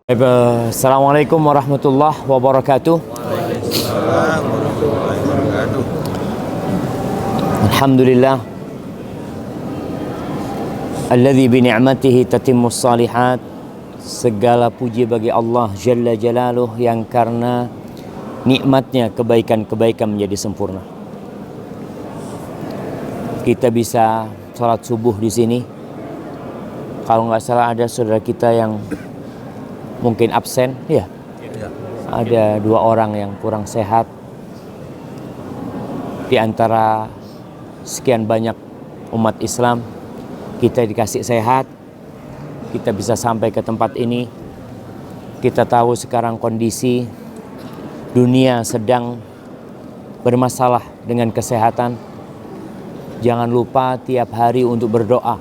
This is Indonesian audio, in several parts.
Assalamualaikum warahmatullahi wabarakatuh. Waalaikumsalam warahmatullahi wabarakatuh. Alhamdulillah alladzi bi ni'matihi tatimmus shalihat. Segala puji bagi Allah Jalla Jalaluh yang karena nikmatnya kebaikan-kebaikan menjadi sempurna. Kita bisa sholat subuh di sini. Kalau nggak salah ada saudara kita yang mungkin absen, ya. Ada 2 orang yang kurang sehat. Di antara sekian banyak umat Islam, kita dikasih sehat, kita bisa sampai ke tempat ini. Kita tahu sekarang kondisi dunia sedang bermasalah dengan kesehatan. Jangan lupa tiap hari untuk berdoa,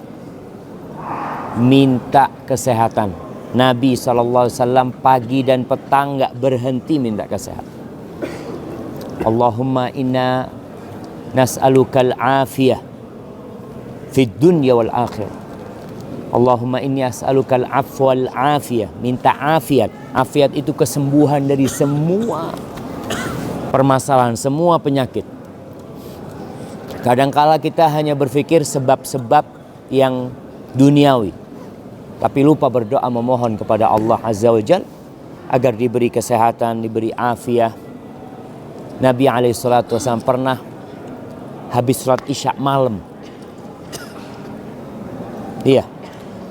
minta kesehatan. Nabi SAW pagi dan petang gak berhenti minta kesehatan. Allahumma inna nas'alukal afiyah fid dunya wal akhirah. Allahumma inni as'alukal afwa wal afiyah. Minta afiat. Afiat itu kesembuhan dari semua permasalahan, semua penyakit. Kadangkala kita hanya berpikir sebab-sebab yang duniawi, tapi lupa berdoa memohon kepada Allah Azza wa Jalla agar diberi kesehatan, diberi afiat. Nabi SAW pernah habis sholat isya malam. Iya,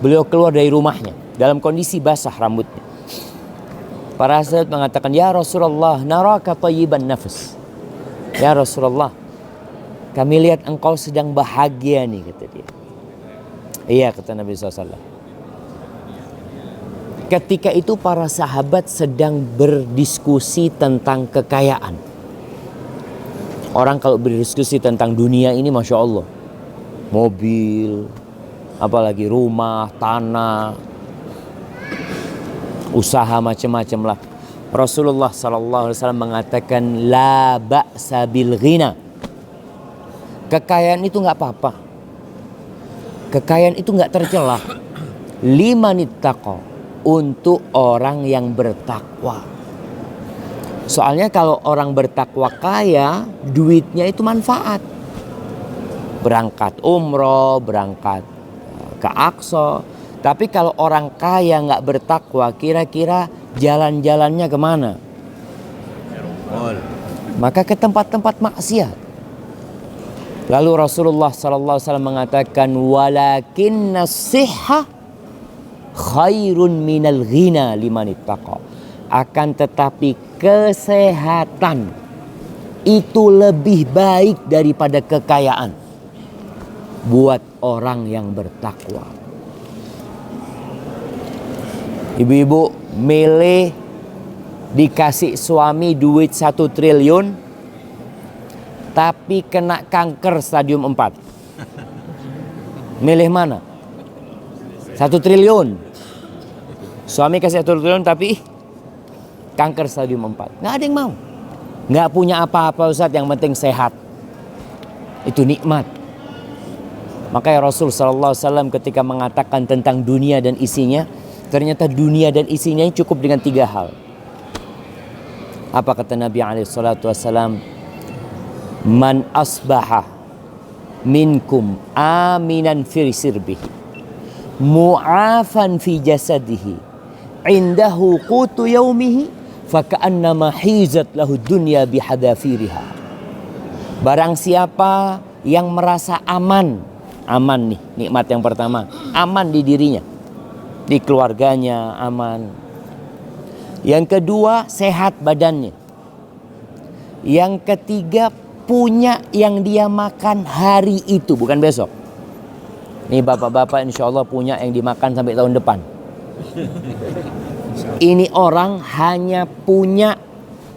beliau keluar dari rumahnya dalam kondisi basah rambutnya. Para sahabat mengatakan, "Ya Rasulullah, naraka thayyiban nafas." Ya Rasulullah, kami lihat engkau sedang bahagia nih, kata dia. Iya, kata Nabi SAW. Ketika itu para sahabat sedang berdiskusi tentang kekayaan. Orang kalau berdiskusi tentang dunia ini, Masya Allah, mobil, apalagi rumah, tanah, usaha macam-macam lah. Rasulullah SAW mengatakan, la ba'sa bil ghina. Kekayaan itu nggak apa-apa. Kekayaan itu nggak tercela. Limanittaqa, untuk orang yang bertakwa. Soalnya kalau orang bertakwa kaya, duitnya itu manfaat. Berangkat umroh, berangkat ke Aqsa. Tapi kalau orang kaya nggak bertakwa, kira-kira jalan-jalannya kemana? Maka ke tempat-tempat maksiat. Lalu Rasulullah SAW mengatakan, walakinna sihha khairun minal ghina liman ittaqa. Akan tetapi kesehatan itu lebih baik daripada kekayaan buat orang yang bertakwa. Ibu-ibu milih dikasih suami duit 1 triliun tapi kena kanker stadium 4. Milih mana? 1 triliun. Suami kasih 1 triliun tapi kanker stadium 4. Nggak ada yang mau. Nggak punya apa-apa, Ustaz, yang penting sehat. Itu nikmat. Makanya Rasul SAW ketika mengatakan tentang dunia dan isinya, ternyata dunia dan isinya cukup dengan 3 hal. Apa kata Nabi SAW? Man asbaha minkum aminan fi sirbihi, mu'afan fi jasadihi, indahu qutu yaumihi, faka'annama hizat lahu dunya bihadafiriha. Barang siapa yang merasa aman, aman nih, nikmat yang pertama, aman di dirinya, di keluarganya aman. Yang kedua, sehat badannya. Yang ketiga, punya yang dia makan hari itu, bukan besok. Nih bapak-bapak insya Allah punya yang dimakan sampai tahun depan. Ini orang hanya punya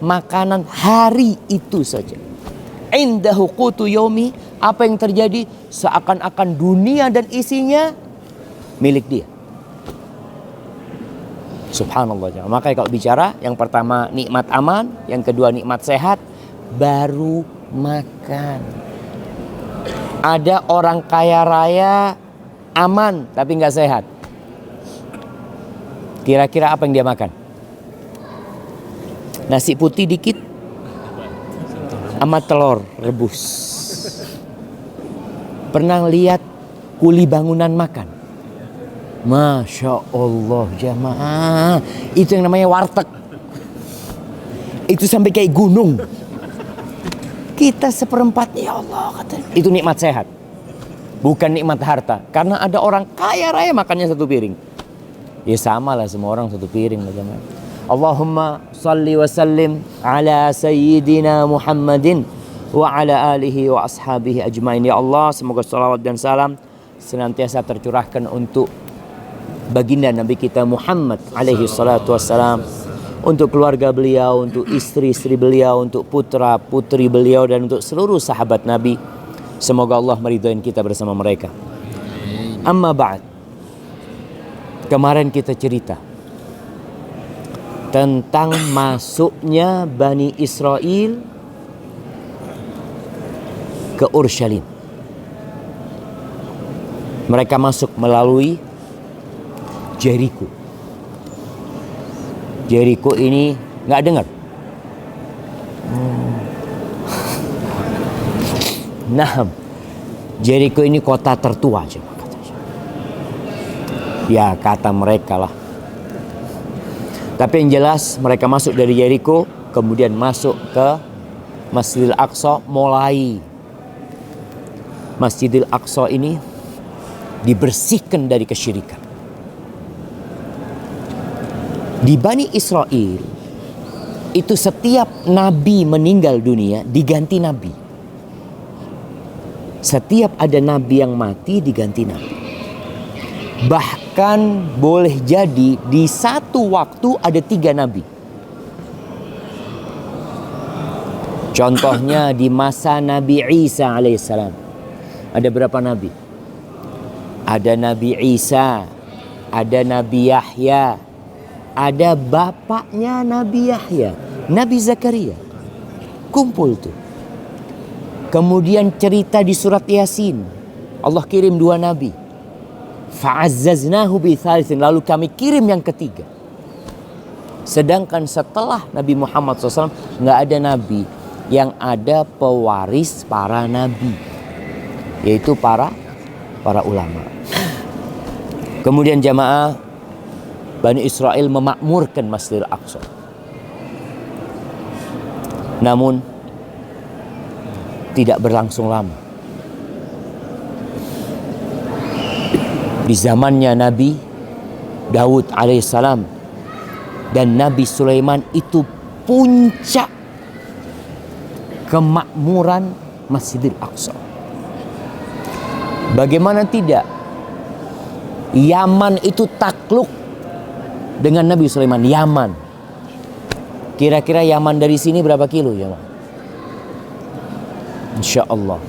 makanan hari itu saja. Indahu qutu yaumi. Apa yang terjadi? Seakan-akan dunia dan isinya milik dia. Subhanallah. Makanya kalau bicara, yang pertama nikmat aman, yang kedua nikmat sehat, baru makan. Ada orang kaya raya aman tapi nggak sehat. Kira-kira apa yang dia makan? Nasi putih dikit sama telur rebus. Pernah lihat kuli bangunan makan? Masya Allah jamaah, itu yang namanya warteg. Itu sampai kayak gunung. Kita seperempat, ya Allah kata. Itu nikmat sehat, bukan nikmat harta. Karena ada orang kaya raya makannya satu piring. Ya sama lah, semua orang satu piring lah jamaah. Allahumma salli wa sallim ala sayyidina Muhammadin wa ala alihi wa ashabihi ajmain. Ya Allah, semoga salawat dan salam senantiasa tercurahkan untuk baginda Nabi kita Muhammad alaihi salatu wassalam, untuk keluarga beliau, untuk istri-istri beliau, untuk putra-putri beliau, dan untuk seluruh sahabat Nabi. Semoga Allah meridhoin kita bersama mereka. Amma ba'd. Kemarin kita cerita tentang masuknya Bani Israel ke Urshalim. Mereka masuk melalui Jericho. Jericho ini nggak dengar. Nah, Jericho ini kota tertua aja. Ya kata mereka lah. Tapi yang jelas mereka masuk dari Jericho, kemudian masuk ke Masjidil Aqsa. Mulai Masjidil Aqsa ini dibersihkan dari kesyirikan. Di Bani Israel itu setiap nabi meninggal dunia diganti nabi. Setiap ada nabi yang mati diganti nabi. Bahkan boleh jadi di satu waktu ada 3 nabi. Contohnya di masa Nabi Isa alaihissalam. Ada berapa nabi? Ada Nabi Isa, ada Nabi Yahya, ada bapaknya Nabi Yahya, Nabi Zakaria. Kumpul tuh. Kemudian cerita di surat Yasin, Allah kirim 2 nabi. Fa'azzaznahu bi thalithin, lalu kami kirim yang ketiga. Sedangkan setelah Nabi Muhammad SAW nggak ada nabi, yang ada pewaris para nabi, yaitu para ulama. Kemudian jamaah, Bani Israel memakmurkan Masjidil Aqsa. Namun tidak berlangsung lama. Di zamannya Nabi Daud alaihissalam dan Nabi Sulaiman itu puncak kemakmuran Masjidil Aqsa. Bagaimana tidak? Yaman itu takluk dengan Nabi Sulaiman. Yaman. Kira-kira Yaman dari sini berapa kilo ya? Insya Allah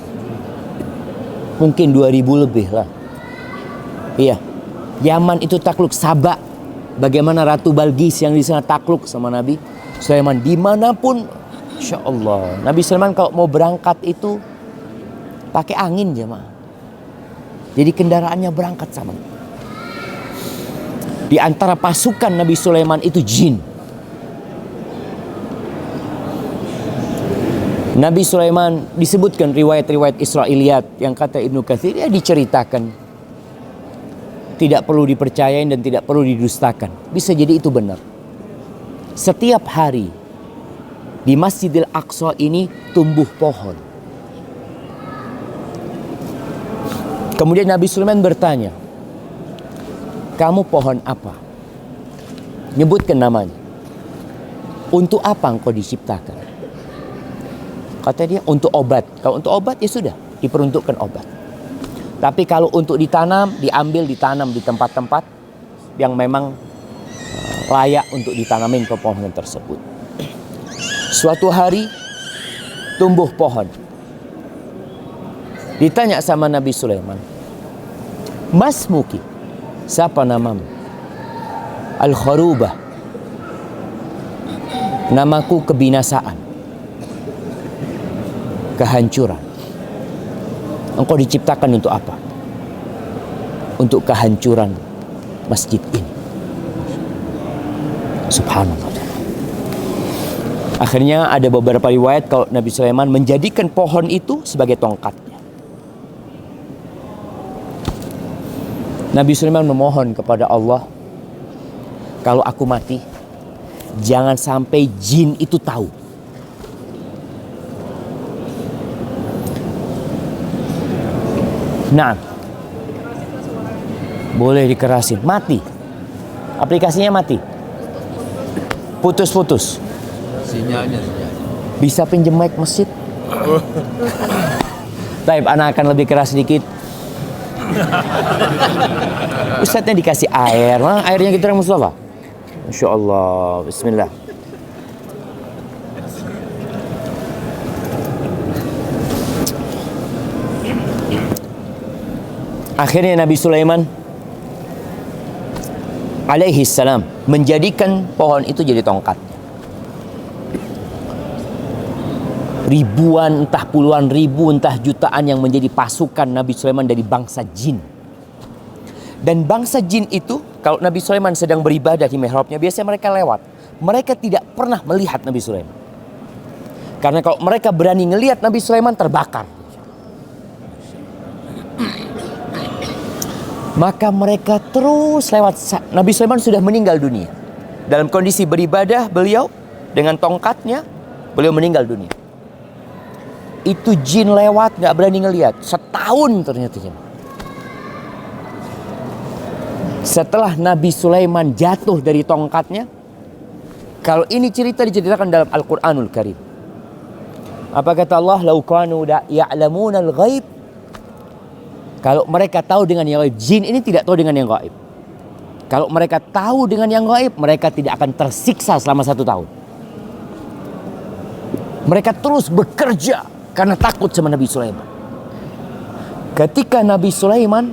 mungkin 2000 lebih lah. Iya, Yaman itu takluk. Sabak, bagaimana Ratu Balqis yang di sana takluk sama Nabi Sulaiman. Dimanapun, Insya Allah. Nabi Sulaiman kalau mau berangkat itu pakai angin jemaah. Jadi kendaraannya berangkat sama. Di antara pasukan Nabi Sulaiman itu jin. Nabi Sulaiman disebutkan riwayat-riwayat Israiliyat yang kata Ibnu Katsir, ya diceritakan. Tidak perlu dipercayain dan tidak perlu didustakan. Bisa jadi itu benar. Setiap hari di Masjidil Aqsa ini tumbuh pohon. Kemudian Nabi Sulaiman bertanya, kamu pohon apa? Nyebutkan namanya. Untuk apa engkau diciptakan? Kata dia, untuk obat. Kalau untuk obat ya sudah, diperuntukkan obat. Tapi kalau untuk ditanam, ditanam di tempat-tempat yang memang layak untuk ditanamin pepohonan tersebut. Suatu hari tumbuh pohon. Ditanya sama Nabi Sulaiman, Mas Muki, siapa namamu? Al-Kharubah. Namaku kebinasaan, kehancuran. Engkau diciptakan untuk apa? Untuk kehancuran masjid ini. Subhanallah. Akhirnya ada beberapa riwayat kalau Nabi Sulaiman menjadikan pohon itu sebagai tongkatnya. Nabi Sulaiman memohon kepada Allah, kalau aku mati, jangan sampai jin itu tahu. Nah, boleh dikerasin, mati. Aplikasinya mati. Putus-putus. Sinyalnya. Bisa pinjem mic masjid. Taib, anak akan lebih keras sedikit. Ustadznya dikasih air. Mana airnya kita orang Mustafa? Insya Allah. Bismillah. Akhirnya Nabi Sulaiman alaihi salam menjadikan pohon itu jadi tongkat. Ribuan, entah puluhan ribu, entah jutaan yang menjadi pasukan Nabi Sulaiman dari bangsa jin. Dan bangsa jin itu, kalau Nabi Sulaiman sedang beribadah di mihrabnya, biasanya mereka lewat. Mereka tidak pernah melihat Nabi Sulaiman. Karena kalau mereka berani ngelihat Nabi Sulaiman, terbakar. Maka mereka terus lewat. Nabi Sulaiman sudah meninggal dunia. Dalam kondisi beribadah beliau dengan tongkatnya, beliau meninggal dunia. Itu jin lewat gak berani ngelihat. Setahun ternyata. Setelah Nabi Sulaiman jatuh dari tongkatnya, kalau ini cerita diceritakan dalam Al-Quranul Karim. Apa kata Allah? Lau kanu ya'lamunal ghaib. Kalau mereka tahu dengan yang gaib. Jin ini tidak tahu dengan yang gaib. Kalau mereka tahu dengan yang gaib, mereka tidak akan tersiksa selama 1 tahun. Mereka terus bekerja karena takut sama Nabi Sulaiman. Ketika Nabi Sulaiman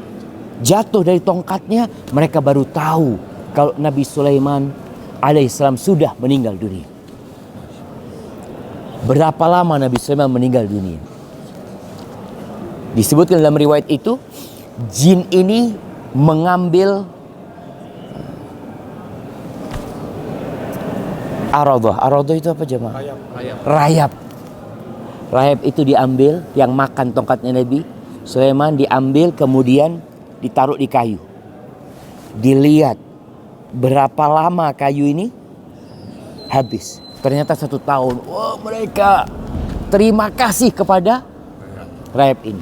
jatuh dari tongkatnya, mereka baru tahu kalau Nabi Sulaiman alaihissalam sudah meninggal dunia. Berapa lama Nabi Sulaiman meninggal dunia? Disebutkan dalam riwayat itu, jin ini mengambil aradah. Aradah itu apa jemaah? Rayap. Rayap itu diambil, yang makan tongkatnya Nabi Sulaiman diambil, kemudian ditaruh di kayu. Dilihat berapa lama kayu ini habis. Ternyata 1 tahun. Wah, mereka terima kasih kepada rayap ini.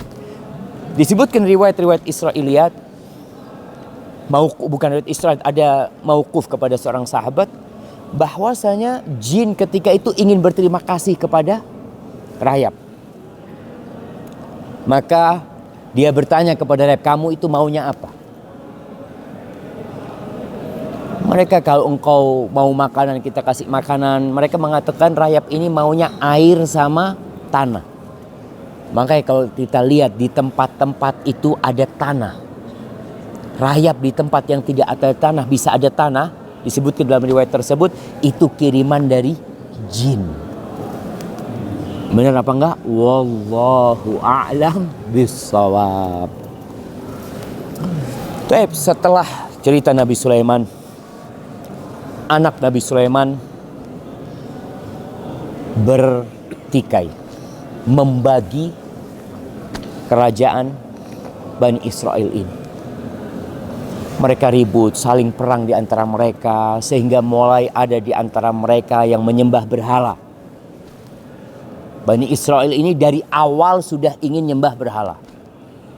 Disebutkan riwayat-riwayat Israiliyat, bukan riwayat Israel, ada mauquf kepada seorang sahabat, bahwasanya jin ketika itu ingin berterima kasih kepada rayap. Maka dia bertanya kepada rayap, kamu itu maunya apa? Mereka, kalau engkau mau makanan, kita kasih makanan. Mereka mengatakan rayap ini maunya air sama tanah. Makanya kalau kita lihat di tempat-tempat itu ada tanah. Rayap di tempat yang tidak ada tanah bisa ada tanah. Disebutkan dalam riwayat tersebut, itu kiriman dari jin. Benar apa enggak? Wallahu a'lam bissawab. Baik, setelah cerita Nabi Sulaiman, anak Nabi Sulaiman bertikai, membagi kerajaan Bani Israel ini. Mereka ribut, saling perang di antara mereka, sehingga mulai ada di antara mereka yang menyembah berhala. Bani Israel ini dari awal sudah ingin nyembah berhala.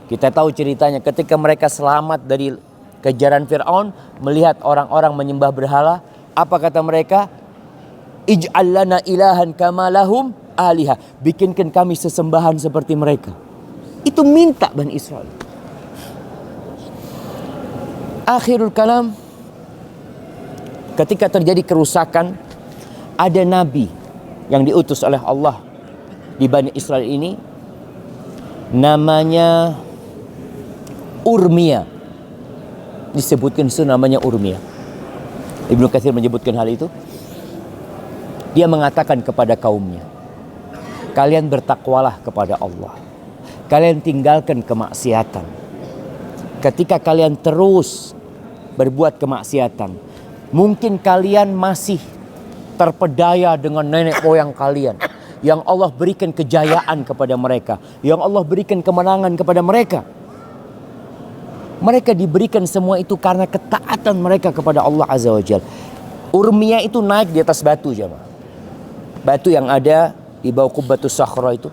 Kita tahu ceritanya, ketika mereka selamat dari kejaran Fir'aun, melihat orang-orang menyembah berhala, apa kata mereka? Ij'al lana ilahan kama lahum alihah. Bikinkan kami sesembahan seperti mereka. Itu minta Bani Israel. Akhirul kalam, ketika terjadi kerusakan, ada nabi yang diutus oleh Allah di Bani Israel ini, namanya Urmia. Disebutkan itu namanya Urmia. Ibnu Katsir menyebutkan hal itu. Dia mengatakan kepada kaumnya, kalian bertakwalah kepada Allah. Kalian tinggalkan kemaksiatan. Ketika kalian terus berbuat kemaksiatan, Mungkin kalian masih terpedaya dengan nenek moyang kalian, yang Allah berikan kejayaan kepada mereka, yang Allah berikan kemenangan kepada mereka. Mereka diberikan semua itu karena ketaatan mereka kepada Allah Azza wa Jalla. Urmiyah itu naik di atas batu, jemaah. Batu yang ada di bawah Qubbatus Sakhra itu.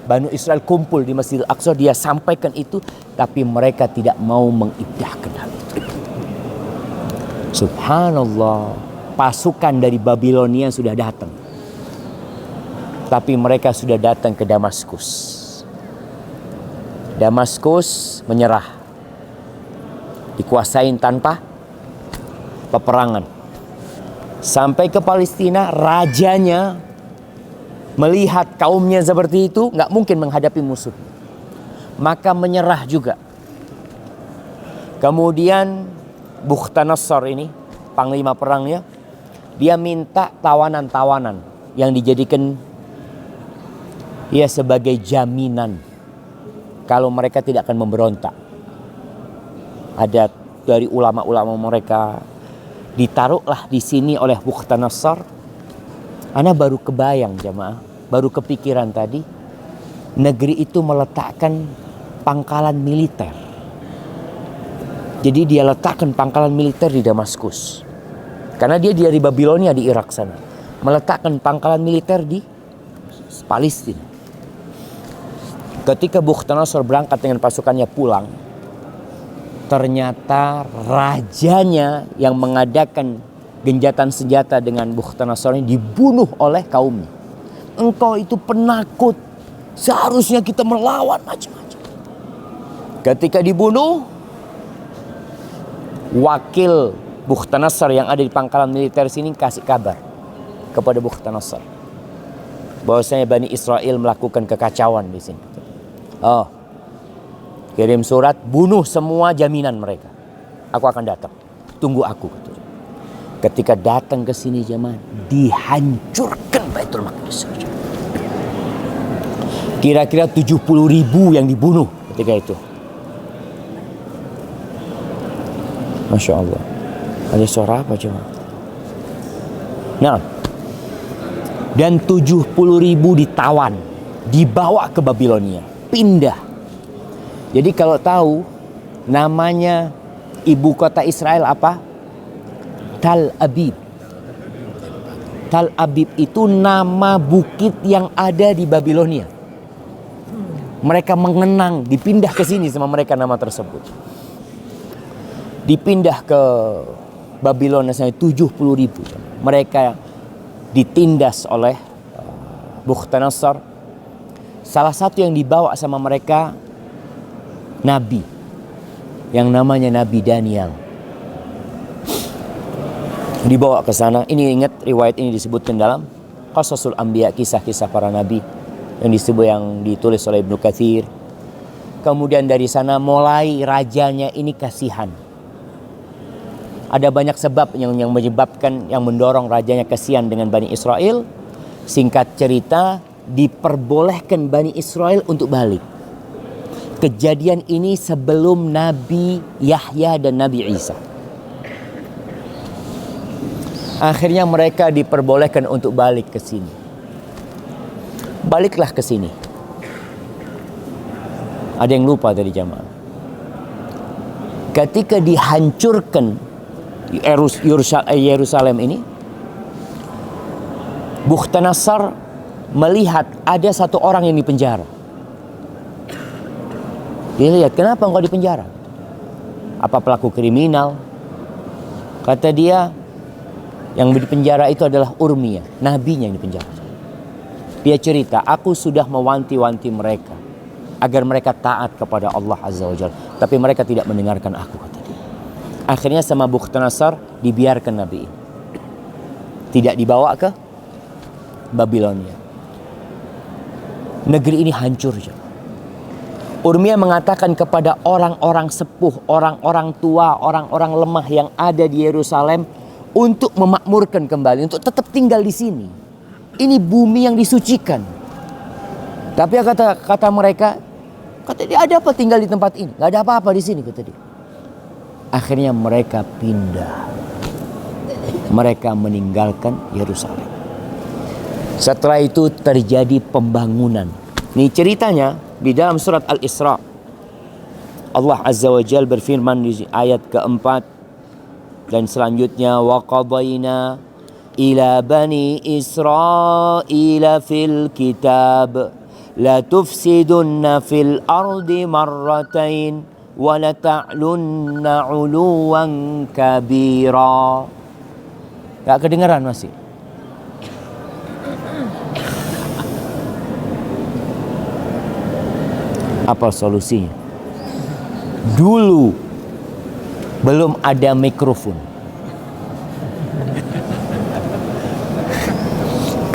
Banu Israel kumpul di Masjidil Aqsa, dia sampaikan itu, tapi mereka tidak mau mengindahkan hal itu. Subhanallah, pasukan dari Babilonia sudah datang. Tapi mereka sudah datang ke Damaskus. Damaskus menyerah. Dikuasain tanpa peperangan. Sampai ke Palestina, rajanya melihat kaumnya seperti itu, nggak mungkin menghadapi musuh. Maka menyerah juga. Kemudian Bukhtanasar ini, panglima perangnya, dia minta tawanan-tawanan yang dijadikan ia sebagai jaminan kalau mereka tidak akan memberontak. Ada dari ulama-ulama mereka, ditaruhlah di sini oleh Bukhtanasar. Ana baru kebayang jamaah, baru kepikiran tadi, negeri itu meletakkan pangkalan militer. Jadi dia letakkan pangkalan militer di Damaskus. Karena dia dari Babilonia di Irak sana. Meletakkan pangkalan militer di Palestina. Ketika Bukhtanasar berangkat dengan pasukannya pulang, ternyata rajanya yang mengadakan genjatan senjata dengan Bukhtanasar ini dibunuh oleh kaumnya. Engkau itu penakut, seharusnya kita melawan macam-macam. Ketika dibunuh, wakil Bukhtanasar yang ada di pangkalan militer sini kasih kabar kepada Bukhtanasar bahwasanya Bani Israel melakukan kekacauan di sini. Oh, kirim surat, bunuh semua jaminan mereka. Aku akan datang. Tunggu aku. Ketika datang ke sini jemaah, dihancurkan Baitul Maqdis. Kira-kira 70.000 yang dibunuh ketika itu. Masya Allah. Ada suara apa jemaah? Nah, dan 70.000 ditawan, dibawa ke Babilonia. Pindah. Jadi kalau tahu namanya ibu kota Israel apa? Tal Abib. Tal Abib itu nama bukit yang ada di Babilonia. Mereka mengenang, dipindah ke sini sama mereka nama tersebut. Dipindah ke Babilonia sampai 70.000. Mereka ditindas oleh Bukhtanasar. Salah satu yang dibawa sama mereka Nabi yang namanya Nabi Daniel. Dibawa ke sana. Ini ingat riwayat ini disebutkan dalam Qasasul Anbiya, kisah-kisah para nabi yang disebut, yang ditulis oleh Ibnu Katsir. Kemudian dari sana mulai rajanya ini kasihan. Ada banyak sebab yang menyebabkan, yang mendorong rajanya kasihan dengan Bani Israel. Singkat cerita, diperbolehkan Bani Israel untuk balik. Kejadian ini sebelum Nabi Yahya dan Nabi Isa. Akhirnya mereka diperbolehkan untuk balik ke sini. Baliklah ke sini. Ada yang lupa dari jamaah. Ketika dihancurkan Yerusalem ini, Bukhtanasar melihat ada satu orang yang dipenjara. Dia lihat, kenapa engkau dipenjara? Apa pelaku kriminal? Kata dia, yang dipenjara itu adalah Urmiyah, nabinya yang dipenjara. Dia cerita, aku sudah mewanti-wanti mereka agar mereka taat kepada Allah Azza wa Jalla, tapi mereka tidak mendengarkan aku, kata dia. Akhirnya sama Bukhtanasar dibiarkan nabi ini. Tidak dibawa ke Babilonia. Negeri ini hancur. Urmiyah mengatakan kepada orang-orang sepuh, orang-orang tua, orang-orang lemah yang ada di Yerusalem untuk memakmurkan kembali, untuk tetap tinggal di sini. Ini bumi yang disucikan. Tapi kata mereka, kata dia, ada apa tinggal di tempat ini? Gak ada apa-apa di sini, kata dia. Akhirnya mereka pindah. mereka meninggalkan Yerusalem. Setelah itu terjadi pembangunan. Ini ceritanya di dalam surat Al-Isra. Allah Azza wa Jalla berfirman di ayat keempat dan selanjutnya, wa qadayna ila bani Israila fil kitab la tufsidunna fil ardi marratain wa la ta'lunna 'uluwan kabira. Gak kedengaran masih? Apa solusinya? Dulu belum ada mikrofon.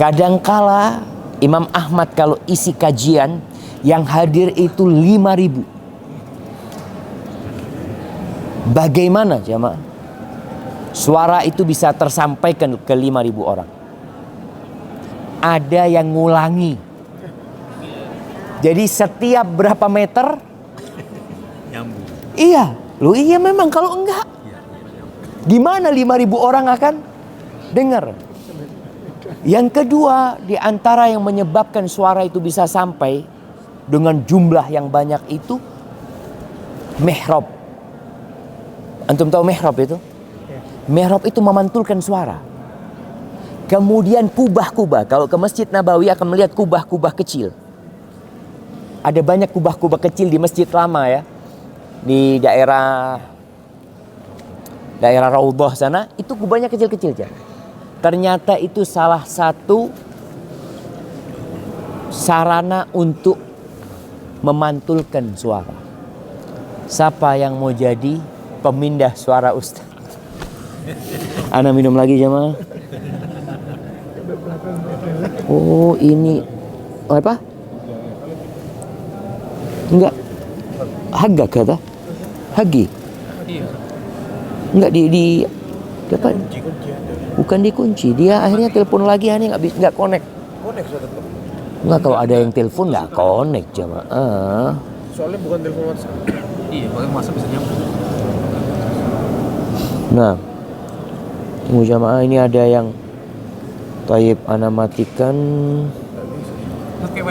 Kadangkala Imam Ahmad kalau isi kajian yang hadir itu 5.000. Bagaimana jemaah suara itu bisa tersampaikan ke 5.000 orang? Ada yang ngulangi. Jadi setiap berapa meter Nyambung. iya, iya memang kalau enggak gimana 5.000 orang akan dengar? Yang kedua, di antara yang menyebabkan suara itu bisa sampai dengan jumlah yang banyak itu mihrab. Antum tahu mihrab itu? Mihrab itu memantulkan suara. Kemudian kubah-kubah. Kalau ke Masjid Nabawi akan melihat kubah-kubah kecil. Ada banyak kubah-kubah kecil di Masjid Lama ya. Di daerah Raudhah sana, itu kubahnya kecil-kecil aja. Ternyata itu salah satu sarana untuk memantulkan suara. Siapa yang mau jadi pemindah suara Ustaz? Ana minum lagi jemaah. Oh ini apa? Enggak. Haga kata? Hagi. Enggak di apa? Bukan dikunci. Dia akhirnya telepon lagi, nggak connect. Enggak, kalau ada yang telepon nggak connect jemaah. Soalnya bukan telepon WhatsApp. Iya, pakai WhatsApp bisa nyambung. Nah, tunggu jamaah, ini ada yang Taib, ana matikan. Pakai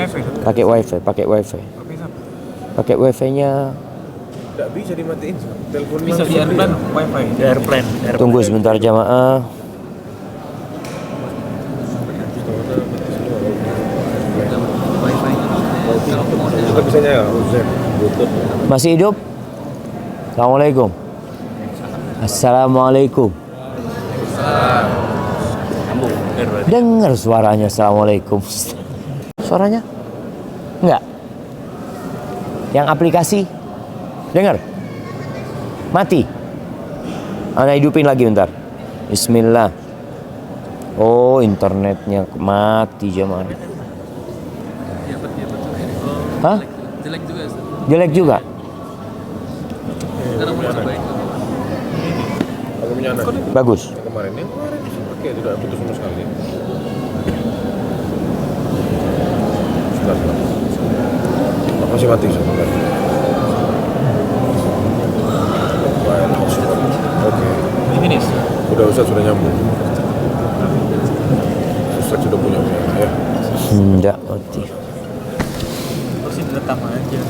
wifi. Pakai wifi-nya. Tidak bisa dimatiin. Telepon Bisa di airplane, wifi. Di airplane. Tunggu sebentar jamaah. Kita bisa nyala. Masih hidup? Assalamualaikum. Assalamualaikum. Dengar suaranya. Assalamualaikum. Suaranya? Enggak. Yang aplikasi? Dengar. Mati. Ana hidupin lagi bentar. Bismillah. Oh, internetnya mati jemaah. Hah? Jelek juga ya, Ustaz. Jelek juga. Karena mau cobain. Kalau punya anak. Bagus. Kemarin pakai tidak putus sama sekali. Sudah. Masih mati sebentar. Oke. Ini nih. Udah Ustaz sudah nyambung. Ustaz sudah punya ya. Enggak mati. Terus ini rekam aja.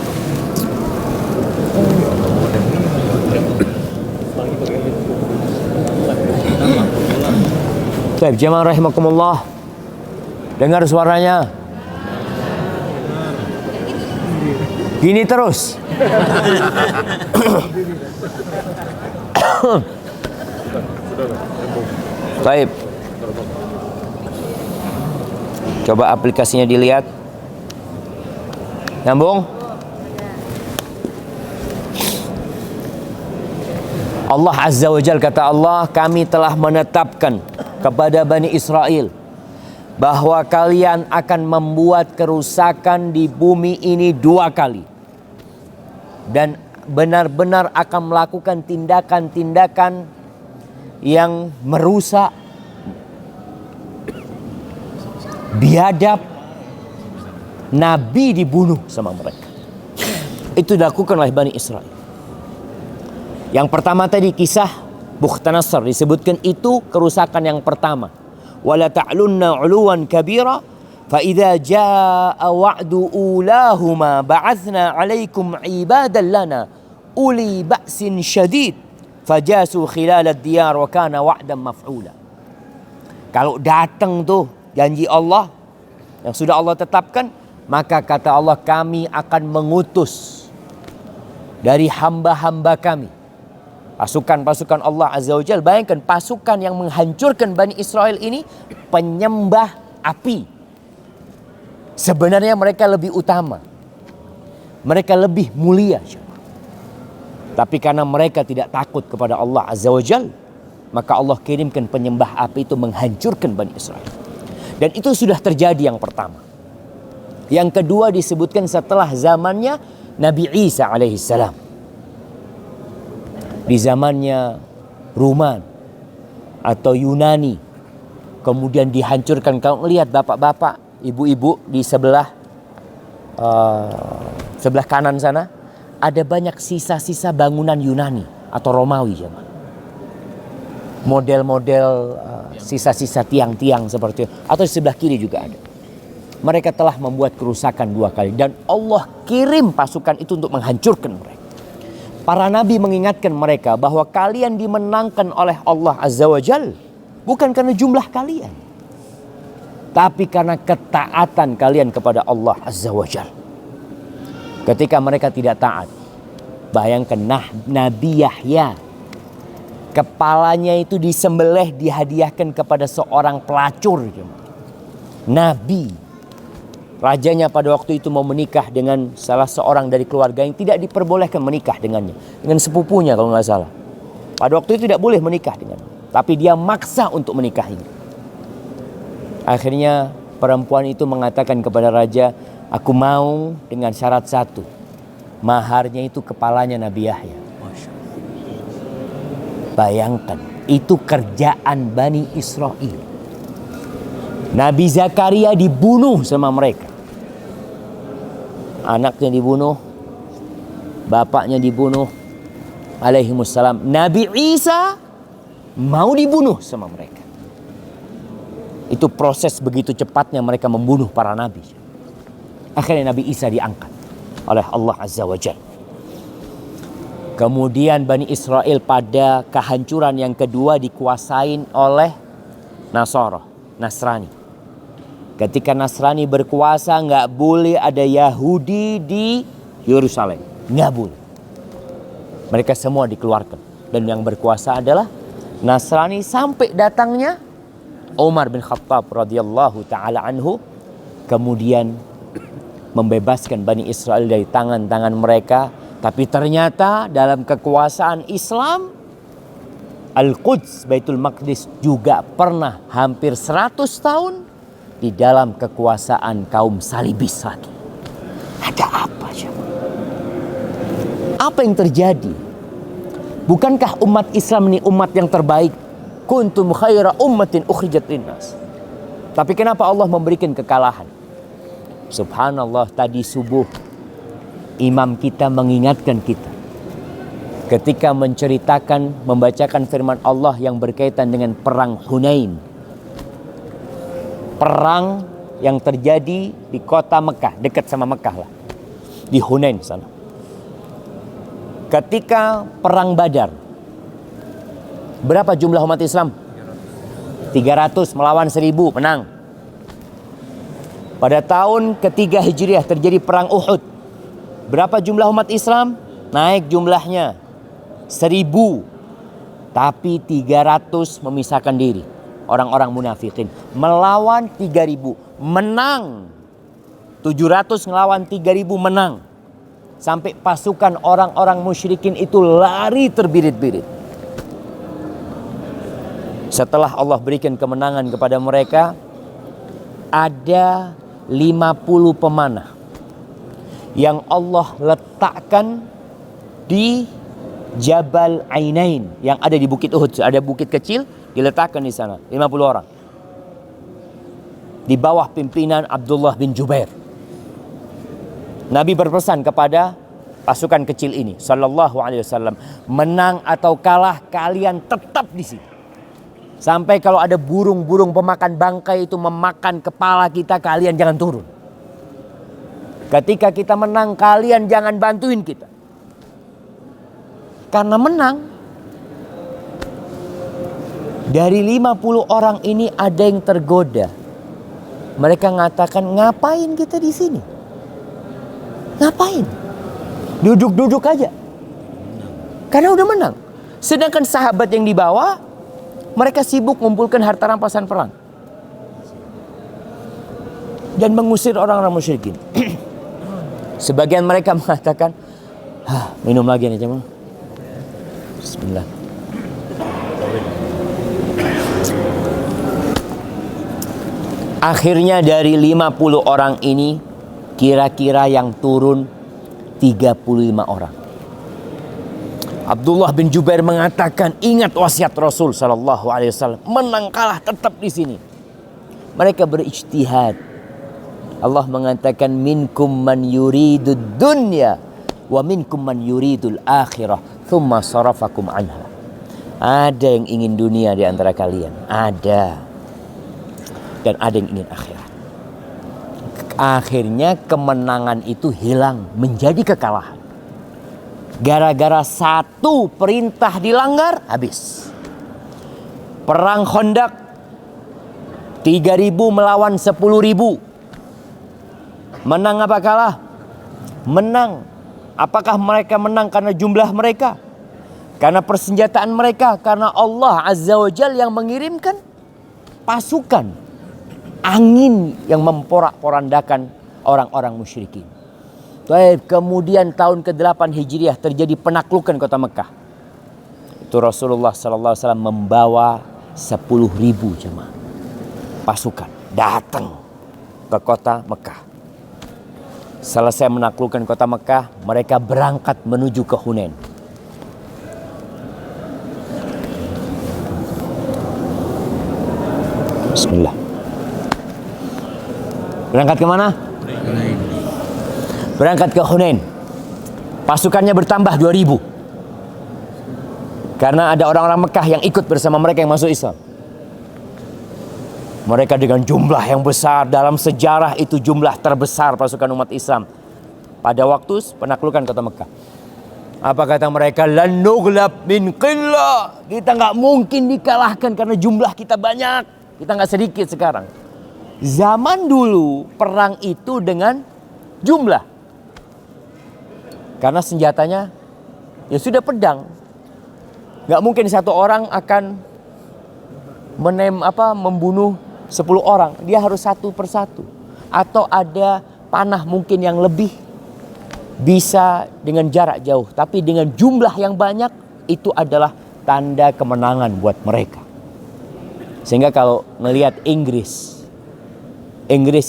Baik, jemaah rahimakumullah. Dengar suaranya. Gini terus. Baik. Coba aplikasinya dilihat. Nyambung? Allah Azza wa Jalla, kata Allah, kami telah menetapkan kepada Bani Israel bahwa kalian akan membuat kerusakan di bumi ini 2 kali. Dan benar-benar akan melakukan tindakan-tindakan yang merusak, biadab, Nabi dibunuh sama mereka. Itu dilakukan oleh Bani Israel. Yang pertama tadi kisah Bukhtanasar disebutkan itu kerusakan yang pertama. Wala ta'lunna 'uluwan kabira fa idza jaa wa'du ulahuma ba'athna 'alaikum 'ibadan lana uli ba'sin syadid fajasu khilal ad-diyar wa kana wa'dan maf'ula. Kalau datang tuh janji Allah yang sudah Allah tetapkan, maka kata Allah, kami akan mengutus dari hamba-hamba kami pasukan-pasukan Allah Azza wa Jalla. Bayangkan pasukan yang menghancurkan Bani Israel ini penyembah api. Sebenarnya mereka lebih utama, mereka lebih mulia. Tapi karena mereka tidak takut kepada Allah Azza wa Jalla, maka Allah kirimkan penyembah api itu menghancurkan Bani Israel. Dan itu sudah terjadi yang pertama. Yang kedua disebutkan setelah zamannya Nabi Isa alaihissalam. Di zamannya Roman atau Yunani, kemudian dihancurkan. Kalau melihat bapak-bapak, ibu-ibu di sebelah kanan sana, ada banyak sisa-sisa bangunan Yunani atau Romawi. Model-model sisa-sisa tiang-tiang seperti itu. Atau di sebelah kiri juga ada. Mereka telah membuat kerusakan 2 kali. Dan Allah kirim pasukan itu untuk menghancurkan mereka. Para nabi mengingatkan mereka bahwa kalian dimenangkan oleh Allah Azza wa Jal. Bukan karena jumlah kalian, tapi karena ketaatan kalian kepada Allah Azza wa Jal. Ketika mereka tidak taat, bayangkan Nabi Yahya, kepalanya itu disembelih, dihadiahkan kepada seorang pelacur. Nabi. Rajanya pada waktu itu mau menikah dengan salah seorang dari keluarga yang tidak diperbolehkan menikah dengannya. Dengan sepupunya kalau nggak salah. Pada waktu itu tidak boleh menikah dengannya. Tapi dia maksa untuk menikahinya. Akhirnya perempuan itu mengatakan kepada raja, aku mau dengan syarat satu. Maharnya itu kepalanya Nabi Yahya. Bayangkan, itu kerjaan Bani Israel. Nabi Zakaria dibunuh sama mereka. Anaknya dibunuh, bapaknya dibunuh, alaihimussalam. Nabi Isa mau dibunuh sama mereka. Itu proses begitu cepatnya mereka membunuh para nabi. Akhirnya Nabi Isa diangkat oleh Allah Azza wa Jalla. Kemudian Bani Israel pada kehancuran yang kedua dikuasain oleh Nasrani. Ketika Nasrani berkuasa, nggak boleh ada Yahudi di Yerusalem. Nggak boleh. Mereka semua dikeluarkan. Dan yang berkuasa adalah Nasrani sampai datangnya Umar bin Khattab radhiyallahu ta'ala anhu. Kemudian membebaskan Bani Israel dari tangan-tangan mereka. Tapi ternyata dalam kekuasaan Islam, Al-Quds, Baitul Maqdis juga pernah hampir 100 tahun di dalam kekuasaan kaum salibis lagi. Ada apa coba? Apa yang terjadi? Bukankah umat Islam ini umat yang terbaik? Kuntum khaira ummatin ukhrijat linnas. Tapi kenapa Allah memberikan kekalahan? Subhanallah, tadi subuh imam kita mengingatkan kita ketika membacakan firman Allah yang berkaitan dengan perang Hunain. Perang yang terjadi di kota Mekah, dekat sama Mekah lah, di Hunain sana. Ketika perang Badar, berapa jumlah umat Islam? 300 melawan 1000, menang. Pada tahun ketiga Hijriah terjadi perang Uhud. Berapa jumlah umat Islam? Naik jumlahnya 1000. Tapi 300 memisahkan diri. Orang-orang munafikin melawan 3000, menang. 700 ngelawan 3000, menang. Sampai pasukan orang-orang musyrikin itu lari terbirit-birit. Setelah Allah berikan kemenangan kepada mereka, ada 50 pemanah yang Allah letakkan di Jabal Ainain yang ada di Bukit Uhud. Ada bukit kecil diletakkan di sana, 50 orang. Di bawah pimpinan Abdullah bin Jubair. Nabi berpesan kepada pasukan kecil ini, sallallahu alaihi wasallam, menang atau kalah kalian tetap di sini. Sampai kalau ada burung-burung pemakan bangkai itu memakan kepala kita, kalian jangan turun. Ketika kita menang, kalian jangan bantuin kita. Karena menang. Dari 50 orang ini ada yang tergoda. Mereka mengatakan, ngapain kita di sini? Ngapain? Duduk-duduk aja. Karena udah menang. Sedangkan sahabat yang dibawa, mereka sibuk mengumpulkan harta rampasan perang. Dan mengusir orang-orang musyrikin. Sebagian mereka mengatakan, minum lagi nih Jamal. Bismillah. Akhirnya dari 50 orang ini, kira-kira yang turun 35 orang. Abdullah bin Jubair mengatakan, ingat wasiat Rasul sallallahu alaihi wasallam, menang kalah tetap di sini. Mereka berijtihad. Allah mengatakan, minkum man yuridud dunya wa minkum man yuridul akhirah thumma sarafakum anha. Ada yang ingin dunia di antara kalian, ada. Dan ada yang ingin akhirat. Akhirnya kemenangan itu hilang menjadi kekalahan. Gara-gara satu perintah dilanggar, habis. Perang Khandaq 3.000 melawan 10.000. Menang apa kalah? Menang. Apakah mereka menang karena jumlah mereka? Karena persenjataan mereka? Karena Allah Azza wa Jalla yang mengirimkan pasukan. Angin yang memporak-porandakan orang-orang musyrikin. Baik, kemudian tahun ke-8 Hijriah terjadi penaklukan kota Mekah. Itu Rasulullah SAW membawa 10.000 jemaah pasukan datang ke kota Mekah. Selesai menaklukkan kota Mekah, mereka berangkat menuju ke Hunain. Bismillah. Berangkat kemana? Berangkat ke Hunain. Pasukannya bertambah 2.000. Karena ada orang-orang Mekah yang ikut bersama mereka yang masuk Islam. Mereka dengan jumlah yang besar. Dalam sejarah itu jumlah terbesar pasukan umat Islam pada waktu penaklukan kota Mekah. Apa kata mereka? Lan nughlab min qillah. Kita nggak mungkin dikalahkan karena jumlah kita banyak. Kita nggak sedikit sekarang. Zaman dulu perang itu dengan jumlah. Karena senjatanya ya sudah pedang. Gak mungkin satu orang akan membunuh 10 orang. Dia harus satu persatu. Atau ada panah mungkin yang lebih bisa dengan jarak jauh. Tapi dengan jumlah yang banyak itu adalah tanda kemenangan buat mereka. Sehingga kalau melihat Inggris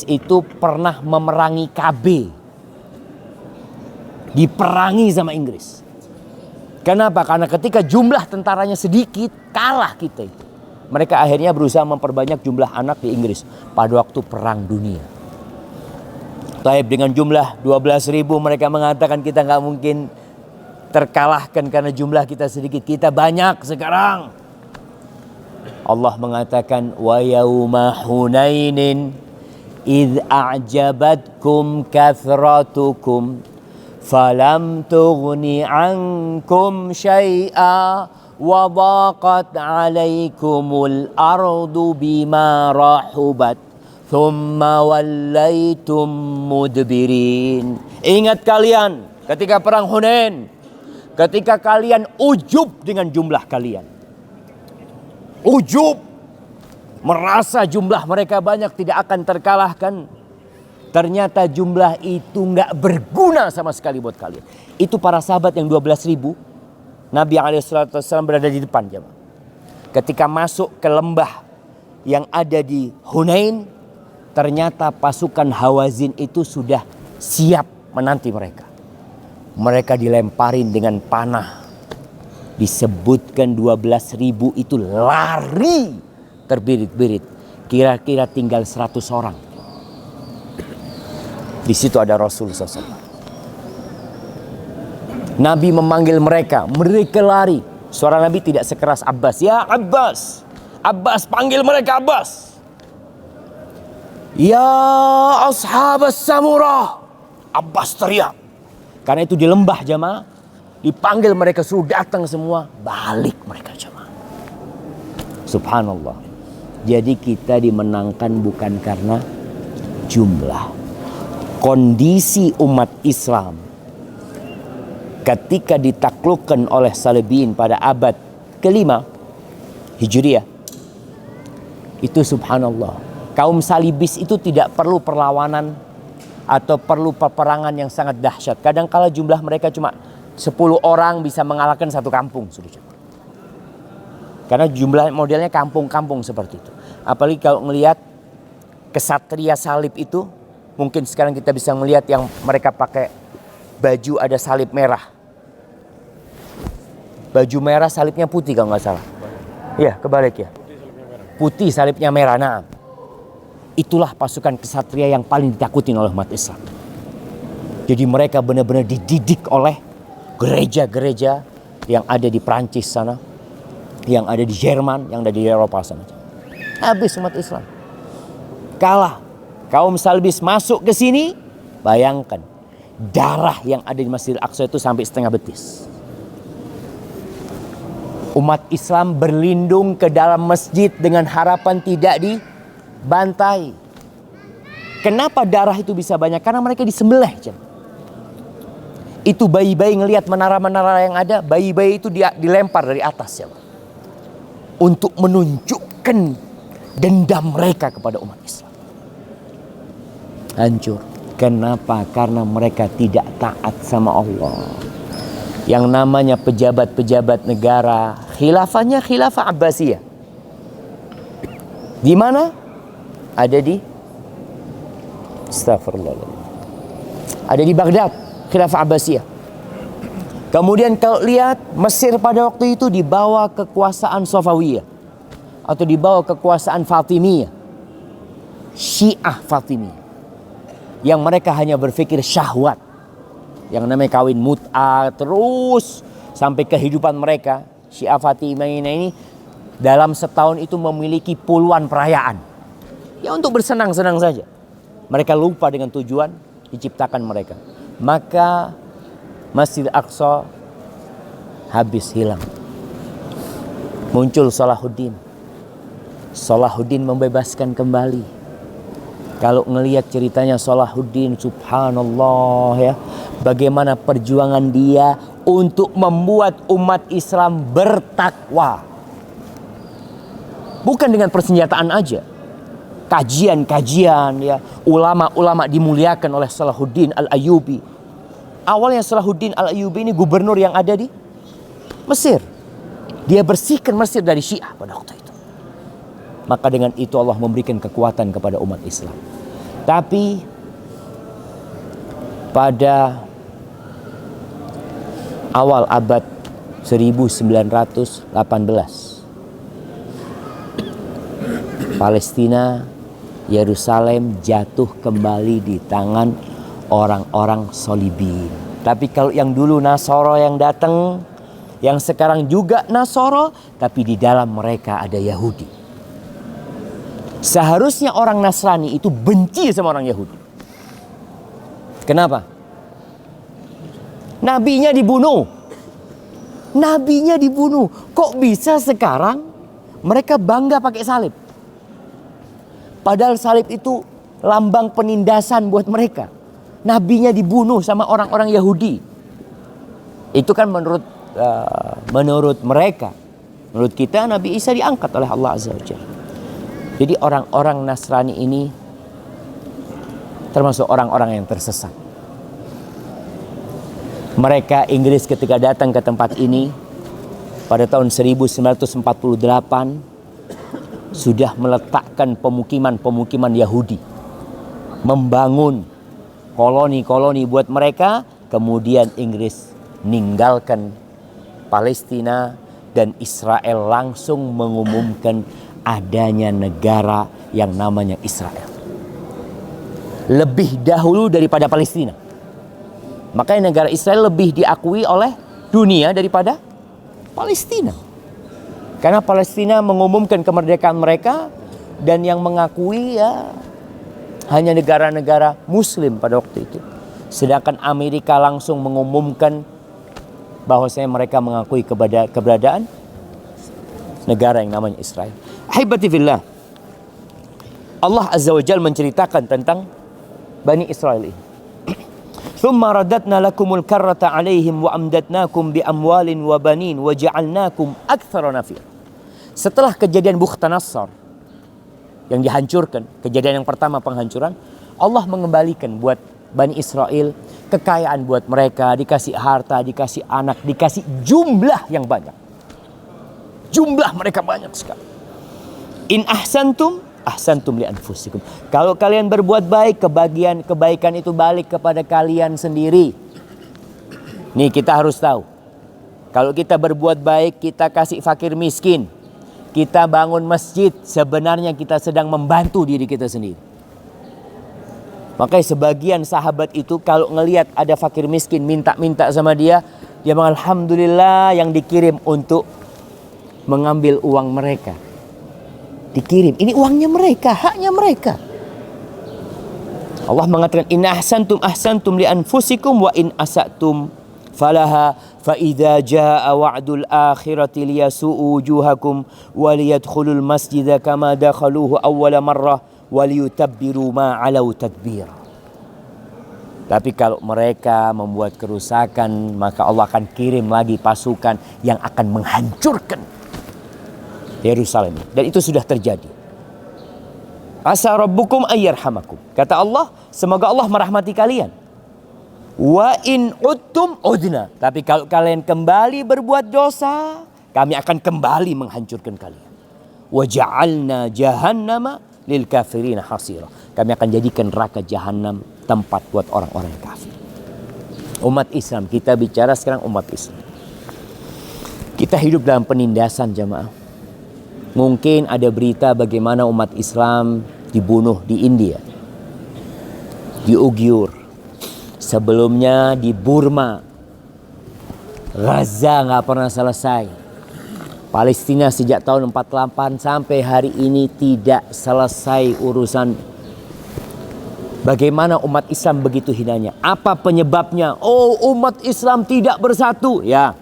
itu pernah memerangi KB. Diperangi sama Inggris. Kenapa? Karena ketika jumlah tentaranya sedikit, kalah kita itu. Mereka akhirnya berusaha memperbanyak jumlah anak di Inggris pada waktu perang dunia. Taib dengan jumlah 12.000, mereka mengatakan kita nggak mungkin terkalahkan karena jumlah kita sedikit. Kita banyak sekarang. Allah mengatakan, wa yauma hunainin إذ أعجبتكم كثرتكم فلم تغن عنكم شيئا وضاقت عليكم الأرض بما رحبت ثم وليتم مدبرين. Ingat kalian ketika perang Hunain, ketika kalian ujub dengan jumlah kalian. Ujub. Merasa jumlah mereka banyak tidak akan terkalahkan. Ternyata jumlah itu nggak berguna sama sekali buat kalian. Itu para sahabat yang 12.000. Nabi SAW berada di depan jemaah. Ketika masuk ke lembah yang ada di Hunain, ternyata pasukan Hawazin itu sudah siap menanti mereka. Mereka dilemparin dengan panah. Disebutkan 12.000 itu lari terbirit-birit. Kira-kira tinggal 100 orang. Di situ ada Rasul SAW. Nabi memanggil mereka, mereka lari. Suara Nabi tidak sekeras Abbas. Ya Abbas, Abbas panggil mereka Abbas. Ya ashabas samurah, Abbas teriak. Karena itu di lembah jamaah, dipanggil mereka suruh datang semua, balik mereka jamaah. Subhanallah. Jadi kita dimenangkan bukan karena jumlah. Kondisi umat Islam ketika ditaklukkan oleh Salibiyin pada abad kelima Hijriah, itu subhanallah, kaum Salibis itu tidak perlu perlawanan atau perlu peperangan yang sangat dahsyat. Kadang-kala jumlah mereka cuma 10 orang bisa mengalahkan satu kampung. Karena jumlah modelnya kampung-kampung seperti itu. Apalagi kalau melihat kesatria salib itu, mungkin sekarang kita bisa melihat yang mereka pakai baju ada salib merah. Baju merah salibnya putih kalau nggak salah. Iya, kebalik ya. Putih salibnya merah. Nah, itulah pasukan kesatria yang paling ditakutin oleh umat Islam. Jadi mereka benar-benar dididik oleh gereja-gereja yang ada di Prancis sana, yang ada di Jerman, yang ada di Eropa sana. Habis umat Islam. Kalah. Kaum Salibis masuk ke sini, bayangkan darah yang ada di Masjidil Aqsa itu sampai setengah betis. Umat Islam berlindung ke dalam masjid dengan harapan tidak dibantai. Kenapa darah itu bisa banyak? Karena mereka disembelih. Itu bayi-bayi ngelihat menara-menara yang ada, bayi-bayi itu dilempar dari atas ya, untuk menunjukkan dendam mereka kepada umat Islam. Hancur. Kenapa? Karena mereka tidak taat sama Allah. Yang namanya pejabat-pejabat negara, khilafahnya khilafah Abbasiyah. Di mana? Ada di Astagfirullahaladzim. Ada di Baghdad, khilafah Abbasiyah. Kemudian kalau lihat Mesir pada waktu itu di bawah kekuasaan Safawiyah atau di bawah kekuasaan Fatimiyah, Syiah Fatimiyah, yang mereka hanya berpikir syahwat, yang namanya kawin mut'ah terus sampai kehidupan mereka. Syiah Fatimiyah ini dalam setahun itu memiliki puluhan perayaan, ya untuk bersenang-senang saja. Mereka lupa dengan tujuan diciptakan mereka. Maka Masjid Aqsa habis hilang. Muncul Salahuddin. Salahuddin membebaskan kembali. Kalau ngelihat ceritanya Salahuddin, subhanallah ya, bagaimana perjuangan dia untuk membuat umat Islam bertakwa. Bukan dengan persenjataan aja. Kajian-kajian ya, ulama-ulama dimuliakan oleh Salahuddin Al-Ayyubi. Awalnya Salahuddin Al-Ayyubi ini gubernur yang ada di Mesir. Dia bersihkan Mesir dari Syiah pada waktu itu. Maka dengan itu Allah memberikan kekuatan kepada umat Islam. Tapi pada awal abad 1918, Palestina, Yerusalem jatuh kembali di tangan orang-orang Salibiyin. Tapi kalau yang dulu Nasoro yang datang, yang sekarang juga Nasoro, tapi di dalam mereka ada Yahudi. Seharusnya orang Nasrani itu benci sama orang Yahudi. Kenapa? Nabinya dibunuh. Nabinya dibunuh. Kok bisa sekarang mereka bangga pakai salib? Padahal salib itu lambang penindasan buat mereka. Nabinya dibunuh sama orang-orang Yahudi. Itu kan menurut mereka. Menurut kita Nabi Isa diangkat oleh Allah Azza wa Jalla. Jadi orang-orang Nasrani ini termasuk orang-orang yang tersesat. Mereka Inggris ketika datang ke tempat ini pada tahun 1948 sudah meletakkan pemukiman-pemukiman Yahudi, membangun koloni-koloni buat mereka. Kemudian Inggris meninggalkan Palestina dan Israel langsung mengumumkan adanya negara yang namanya Israel lebih dahulu daripada Palestina. Makanya negara Israel lebih diakui oleh dunia daripada Palestina. Karena Palestina mengumumkan kemerdekaan mereka dan yang mengakui ya hanya negara-negara Muslim pada waktu itu. Sedangkan Amerika langsung mengumumkan bahwasanya mereka mengakui keberadaan negara yang namanya Israel. Ahibati fillah, Allah Azza wa Jalla menceritakan tentang Bani Israel ini. Thumma radatna lakumul karrata alaihim wa amdatnakum bi amwalin wa banin wa ja'alnakum aktsara nafir. Setelah kejadian Bukhtanasar yang dihancurkan, kejadian yang pertama penghancuran, Allah mengembalikan buat Bani Israel kekayaan buat mereka, dikasih harta, dikasih anak, dikasih jumlah yang banyak. Jumlah mereka banyak sekali. In ahsantum ahsantum li anfusikum. Kalau kalian berbuat baik, kebaikan itu balik kepada kalian sendiri. Nih kita harus tahu. Kalau kita berbuat baik, kita kasih fakir miskin, kita bangun masjid, sebenarnya kita sedang membantu diri kita sendiri. Makanya sebagian sahabat itu kalau ngelihat ada fakir miskin minta-minta sama dia bilang alhamdulillah yang dikirim untuk mengambil uang mereka. Dikirim, ini uangnya mereka, haknya mereka. Allah mengatakan in ahsantum ahsantum li anfusikum wa in asatum falaha fa idza jaa wa'dul akhirati liyasu'u wujuhakum wa liyadkhulul masjida kama dakhaluhu awwala marrah wa liyutabbiru ma 'alau tadbira. Tapi kalau mereka membuat kerusakan, maka Allah akan kirim lagi pasukan yang akan menghancurkan Yerusalem. Dan itu sudah terjadi. Asa rabbukum ayyarhamakum. Kata Allah, semoga Allah merahmati kalian. Wa in uttum udna. Tapi kalau kalian kembali berbuat dosa, kami akan kembali menghancurkan kalian. Wa ja'alna jahannama lil kafirina hasira. Kami akan jadikan neraka jahanam tempat buat orang-orang kafir. Umat Islam, kita bicara sekarang umat Islam. Kita hidup dalam penindasan jamaah. Mungkin ada berita bagaimana umat Islam dibunuh di India, di Uyghur, sebelumnya di Burma, Gaza nggak pernah selesai, Palestina sejak tahun 48 sampai hari ini tidak selesai urusan. Bagaimana umat Islam begitu hinanya? Apa penyebabnya? Oh, umat Islam tidak bersatu. Ya,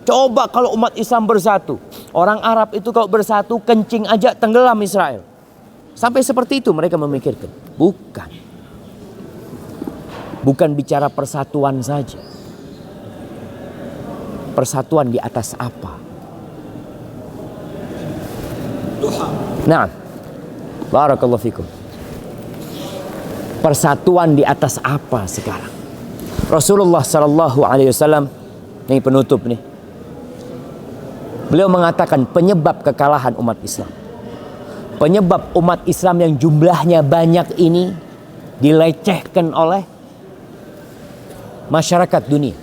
coba kalau umat Islam bersatu. Orang Arab itu kalau bersatu kencing aja tenggelam Israel. Sampai seperti itu mereka memikirkan. Bukan. Bukan bicara persatuan saja. Persatuan di atas apa? Nah, barakallahu fikum. Persatuan di atas apa sekarang? Rasulullah sallallahu alaihi wasallam, ini penutup nih. Beliau mengatakan penyebab kekalahan umat Islam, penyebab umat Islam yang jumlahnya banyak ini dilecehkan oleh masyarakat dunia.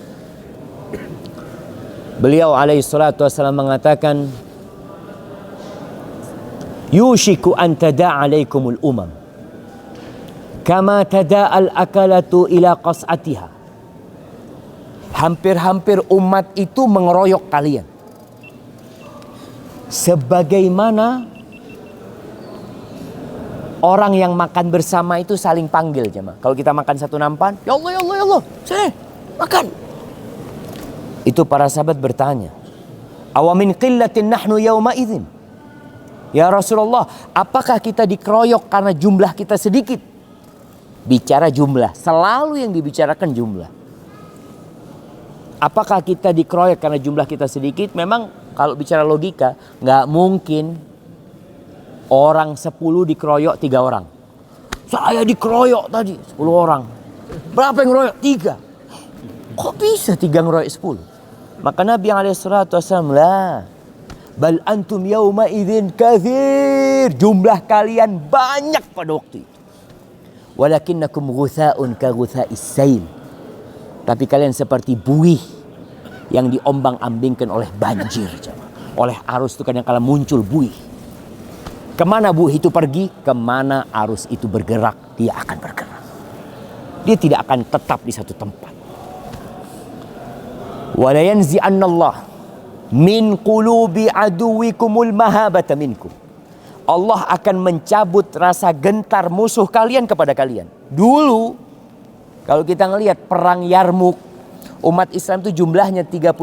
Beliau alaihi salatu wasallam mengatakan, yushiku an tada'a alaikumul umam kama tada'al akalatu ila qas'atiha. Hampir-hampir umat itu mengeroyok kalian. Sebagaimana orang yang makan bersama itu saling panggil jemaah. Kalau kita makan satu nampan, ya Allah, ya Allah, ya Allah, sini makan. Itu para sahabat bertanya, awamin qillatin nahnu yawma idzin. Ya Rasulullah, apakah kita dikeroyok karena jumlah kita sedikit? Bicara jumlah, selalu yang dibicarakan jumlah. Apakah kita dikeroyok karena jumlah kita sedikit? Memang kalau bicara logika, nggak mungkin orang 10 dikeroyok 3 orang. Saya dikeroyok tadi 10 orang. Berapa yang ngeroyok? 3. Kok bisa 3 ngeroyok 10? Maka Nabi SAW, lah, bal antum yawma idzin katsir. Jumlah kalian banyak pada waktu itu. Walakinnakum ghutha'un ka ghutha'is sail. Tapi kalian seperti buih yang diombang-ambingkan oleh banjir, oleh arus itu kadang-kala muncul buih. Kemana buih itu pergi, kemana arus itu bergerak, dia akan bergerak. Dia tidak akan tetap di satu tempat. Wala yanzi'annallah min qulubi aduwikumul mahabata minkum. Allah akan mencabut rasa gentar musuh kalian kepada kalian. Dulu kalau kita ngelihat perang Yarmuk, umat Islam itu jumlahnya 30.000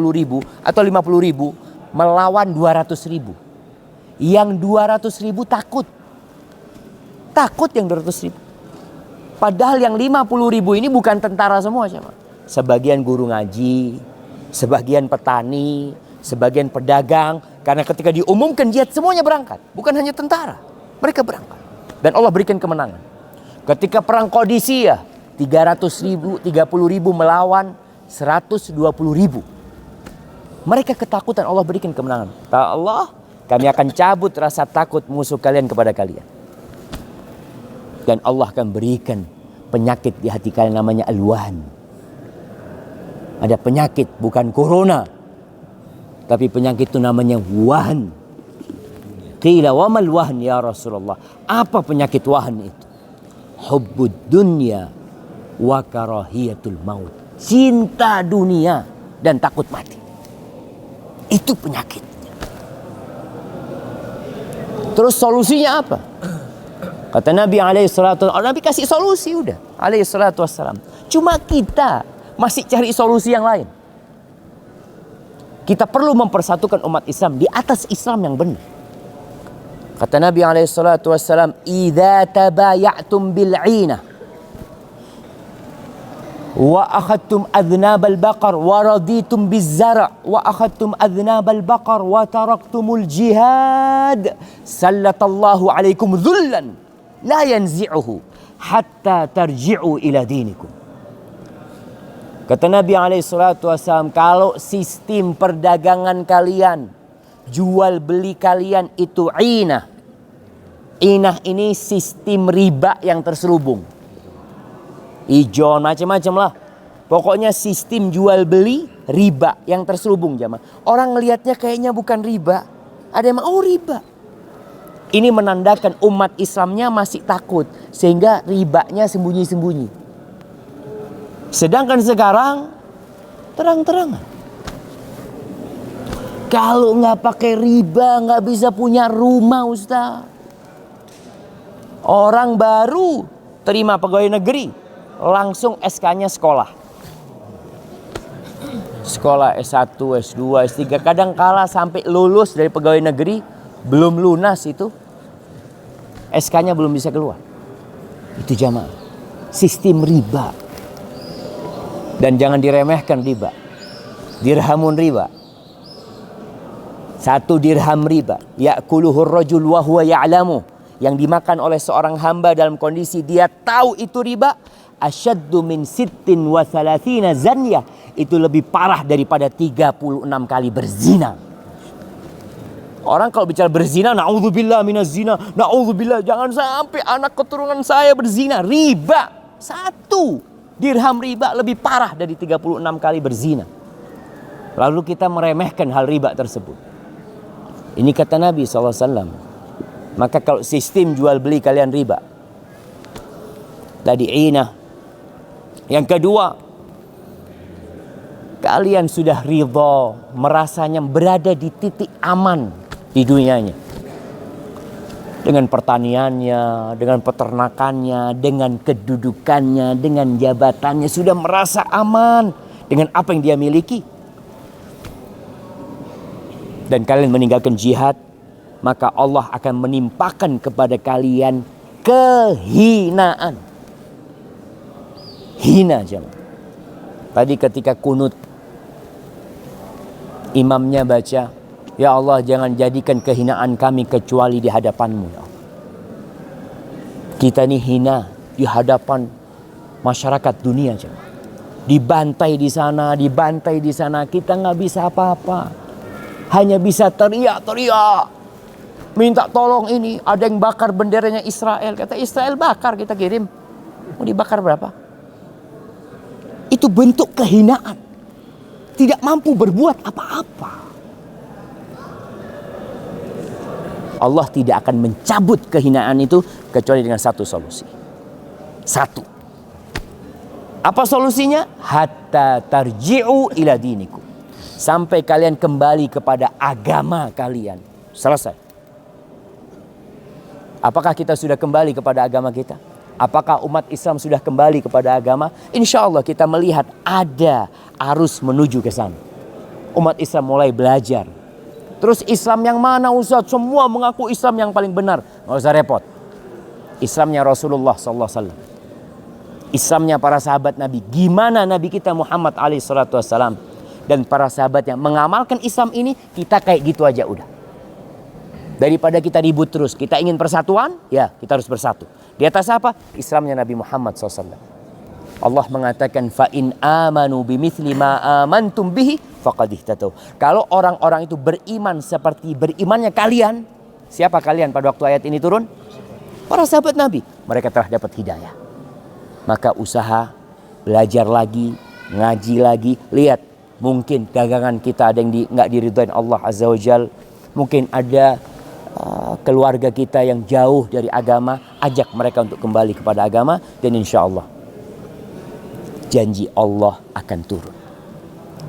atau 50.000 melawan 200.000. Yang 200.000 takut. Takut yang 200.000. Padahal yang 50.000 ini bukan tentara semua, siapa? Sebagian guru ngaji, sebagian petani, sebagian pedagang. Karena ketika diumumkan jihad semuanya berangkat. Bukan hanya tentara. Mereka berangkat. Dan Allah berikan kemenangan. Ketika perang Qadisiyah, 300.000, 30.000 melawan 120.000. Mereka ketakutan, Allah berikan kemenangan. Kata Allah, kami akan cabut rasa takut musuh kalian kepada kalian. Dan Allah akan berikan penyakit di hati kalian namanya al-wahn. Ada penyakit bukan corona, tapi penyakit itu namanya wahn. Qila wa mal wahn ya Rasulullah. Apa penyakit wahn itu? Hubbud dunya wa karahiyatul maut. Cinta dunia dan takut mati. Itu penyakitnya. Terus solusinya apa? Kata Nabi alaihissalatu wassalam, Nabi kasih solusi udah alaihissalatu wassalam. Cuma kita masih cari solusi yang lain. Kita perlu mempersatukan umat Islam di atas Islam yang benar. Kata Nabi alaihissalatu wassalam, "Idza tabaya'tum bil'inah wa akhadtum adnabal baqar wa raditum bizzara' wa akhadtum adnabal baqar wa taraktumul jihad sallatallahu alaikum dhullan la yanzi'uhu hatta tarji'u ila dinikum." Kata Nabi SAW, kalau sistem perdagangan kalian, jual beli kalian itu inah. Inah ini sistem riba yang terselubung. Ijon macam-macam lah. Pokoknya sistem jual beli riba yang terselubung jamaah. Orang ngelihatnya kayaknya bukan riba. Ada yang mau riba. Ini menandakan umat Islamnya masih takut. Sehingga ribanya sembunyi-sembunyi. Sedangkan sekarang terang-terangan. Kalau nggak pakai riba nggak bisa punya rumah, Ustaz. Orang baru terima pegawai negeri, langsung SK-nya sekolah. Sekolah S1, S2, S3. Kadang kala sampai lulus dari pegawai negeri, belum lunas itu. SK-nya belum bisa keluar. Itu jamaah. Sistem riba. Dan jangan diremehkan riba. Dirhamun riba. 1 dirham riba. Ya'kuluhur rajul wa huwa ya'lamu. Yang dimakan oleh seorang hamba dalam kondisi dia tahu itu riba. Asyaddu min 36 zanyah. Itu lebih parah daripada 36 kali berzina. Orang kalau bicara berzina, na'udzubillah minaz zina. Na'udzubillah, jangan sampai anak keturunan saya berzina. Riba. 1 dirham riba lebih parah dari 36 kali berzina. Lalu kita meremehkan hal riba tersebut. Ini kata Nabi SAW. Maka kalau sistem jual beli kalian riba. Tadi inah. Yang kedua, kalian sudah ridha, merasanya berada di titik aman di dunianya. Dengan pertaniannya, dengan peternakannya, dengan kedudukannya, dengan jabatannya. Sudah merasa aman dengan apa yang dia miliki. Dan kalian meninggalkan jihad, maka Allah akan menimpakan kepada kalian kehinaan. Hina jemaah. Tadi ketika kunut, imamnya baca, "Ya Allah, jangan jadikan kehinaan kami kecuali di hadapan-Mu, ya Allah." Kita ini hina di hadapan masyarakat dunia, jemaah. Dibantai di sana, dibantai di sana. Kita nggak bisa apa-apa. Hanya bisa teriak-teriak. Minta tolong ini. Ada yang bakar benderanya Israel. Kata Israel bakar, kita kirim. Mau dibakar berapa? Itu bentuk kehinaan. Tidak mampu berbuat apa-apa. Allah tidak akan mencabut kehinaan itu kecuali dengan satu solusi. 1. Apa solusinya? Hatta tarji'u ila dinikum. Sampai kalian kembali kepada agama kalian. Selesai. Apakah kita sudah kembali kepada agama kita? Apakah umat Islam sudah kembali kepada agama? Insya Allah kita melihat ada arus menuju ke sana. Umat Islam mulai belajar. Terus Islam yang mana Ustaz? Semua mengaku Islam yang paling benar. Nggak usah repot. Islamnya Rasulullah SAW. Islamnya para sahabat Nabi. Gimana Nabi kita Muhammad SAW dan para sahabat yang mengamalkan Islam ini, kita kayak gitu aja udah. Daripada kita ribut terus. Kita ingin persatuan, ya kita harus bersatu. Di atas apa? Islamnya Nabi Muhammad SAW. Allah mengatakan, fa in amanu bimithli ma amantum bihi faqad ihtadaw. Kalau orang-orang itu beriman seperti berimannya kalian, siapa kalian pada waktu ayat ini turun? Para sahabat Nabi. Mereka telah dapat hidayah. Maka usaha, belajar lagi, ngaji lagi. Lihat, mungkin dagangan kita ada yang nggak diridhoin Allah Azza wa Jal. Mungkin ada keluarga kita yang jauh dari agama. Ajak mereka untuk kembali kepada agama. Dan insya Allah janji Allah akan turun.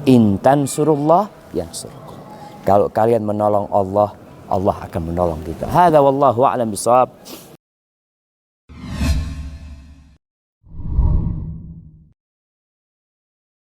In tansurullah yansurkum. Kalau kalian menolong Allah, Allah akan menolong kita. Hadza wallahu a'lam bishawab.